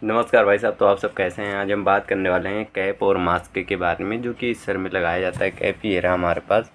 नमस्कार भाई साहब। तो आप सब कैसे हैं? आज हम बात करने वाले हैं कैप और मास्क के बारे में, जो कि सर में लगाया जाता है। कैप ये रहा हमारे पास।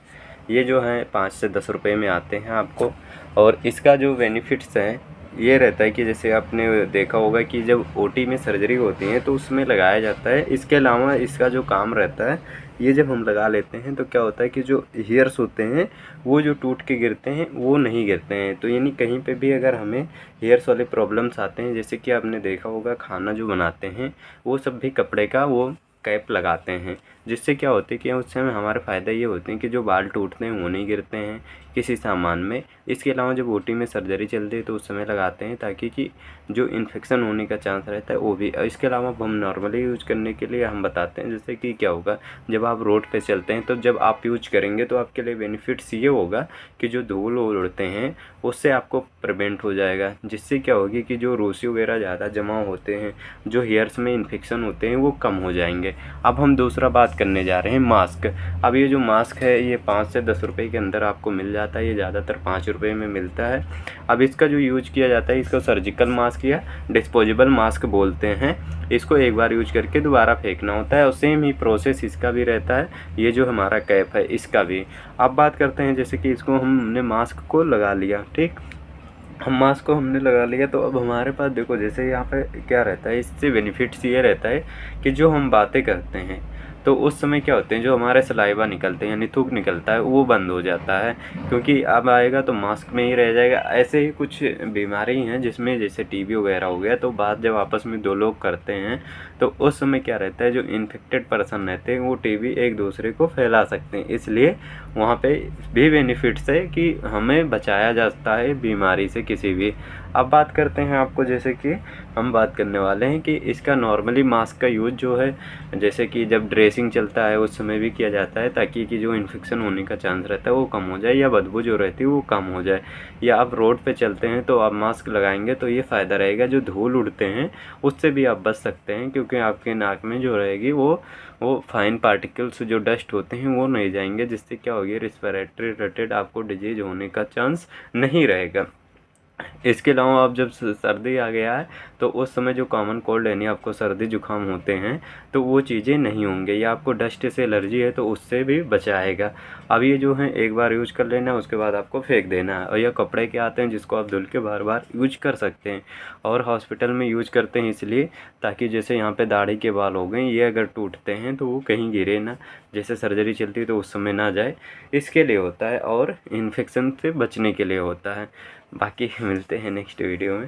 ये जो है 5 से 10 रुपये में आते हैं आपको। और इसका जो बेनिफिट्स है ये रहता है कि जैसे आपने देखा होगा कि जब ओटी में सर्जरी होती है तो उसमें लगाया जाता है। इसके अलावा इसका जो काम रहता है, ये जब हम लगा लेते हैं तो क्या होता है कि जो हेयर्स होते हैं वो जो टूट के गिरते हैं वो नहीं गिरते हैं। तो यानी कहीं पे भी अगर हमें हेयर्स वाले प्रॉब्लम्स आते हैं, जैसे कि आपने देखा होगा खाना जो बनाते हैं वो सब भी कपड़े का वो कैप लगाते हैं, जिससे क्या होता है कि उससे हमारे फ़ायदा ये होते हैं कि जो बाल टूटते हैं वो नहीं गिरते हैं किसी सामान में। इसके अलावा जब ओटी में सर्जरी चलती है तो उस समय लगाते हैं, ताकि कि जो इन्फेक्शन होने का चांस रहता है वो भी। इसके अलावा हम नॉर्मली यूज करने के लिए हम बताते हैं, जैसे कि क्या होगा जब आप रोड पे चलते हैं तो जब आप यूज करेंगे तो आपके लिए बेनिफिट्स ये होगा कि जो धूल उड़ते हैं उससे आपको प्रिवेंट हो जाएगा, जिससे क्या होगी कि जो रूसी वगैरह ज़्यादा जमा होते हैं, जो हेयर्स में इन्फेक्शन होते हैं वो कम हो जाएंगे। अब हम दूसरा बात करने जा रहे हैं मास्क। अब ये जो मास्क है ये 5 से 10 रुपये के अंदर आपको मिल जाता है। ये ज़्यादातर 5 रुपये में मिलता है। अब इसका जो यूज किया जाता है, इसको सर्जिकल मास्क या डिस्पोजेबल मास्क बोलते हैं। इसको एक बार यूज करके दोबारा फेंकना होता है, और सेम ही प्रोसेस इसका भी रहता है। ये जो हमारा कैप है इसका भी। अब बात करते हैं, जैसे कि इसको हमने मास्क को लगा लिया, ठीक। हम मास्क को हमने लगा लिया तो अब हमारे पास देखो जैसे यहाँ पे क्या रहता है, इससे बेनिफिट्स ये रहता है कि जो हम बातें करते हैं तो उस समय क्या होते हैं, जो हमारे सलाइवा निकलते हैं यानी थूक निकलता है वो बंद हो जाता है, क्योंकि अब आएगा तो मास्क में ही रह जाएगा। ऐसे ही कुछ बीमारी हैं जिसमें जैसे टीबी वगैरह हो गया, तो बात जब आपस में दो लोग करते हैं तो उस समय क्या रहता है, जो इन्फेक्टेड पर्सन रहते हैं वो टीबी एक दूसरे को फैला सकते हैं। इसलिए वहाँ पे भी बेनिफिट्स है कि हमें बचाया जाता है बीमारी से किसी भी। अब बात करते हैं आपको, जैसे कि हम बात करने वाले हैं कि इसका नॉर्मली मास्क का यूज़ जो है, जैसे कि जब ड्रेसिंग चलता है उस समय भी किया जाता है, ताकि कि जो इन्फेक्शन होने का चांस रहता है वो कम हो जाए, या बदबू जो रहती है वो कम हो जाए। या आप रोड पे चलते हैं तो आप मास्क लगाएंगे तो ये फ़ायदा रहेगा, जो धूल उड़ते हैं उससे भी आप बच सकते हैं, क्योंकि आपके नाक में जो रहेगी वो फाइन पार्टिकल्स जो डस्ट होते हैं वो नहीं जाएंगे, जिससे क्या होगी रेस्पिरेटरी रिलेटेड आपको डिजीज होने का चांस नहीं रहेगा। इसके अलावा अब जब सर्दी आ गया है तो उस समय जो कॉमन कोल्ड यानी आपको सर्दी जुकाम होते हैं तो वो चीज़ें नहीं होंगे, या आपको डस्ट से एलर्जी है तो उससे भी बचाएगा। अब ये जो है एक बार यूज कर लेना, उसके बाद आपको फेंक देना है। और यह कपड़े के आते हैं जिसको आप धुल के बार बार यूज कर सकते हैं। और हॉस्पिटल में यूज करते हैं इसलिए ताकि जैसे यहाँ पे दाढ़ी के बाल हो गए, ये अगर टूटते हैं तो वो कहीं गिरे ना, जैसे सर्जरी चलती है तो उस समय ना जाए, इसके लिए होता है। और इन्फेक्शन से बचने के लिए होता है। बाकी मिलते हैं नेक्स्ट वीडियो में।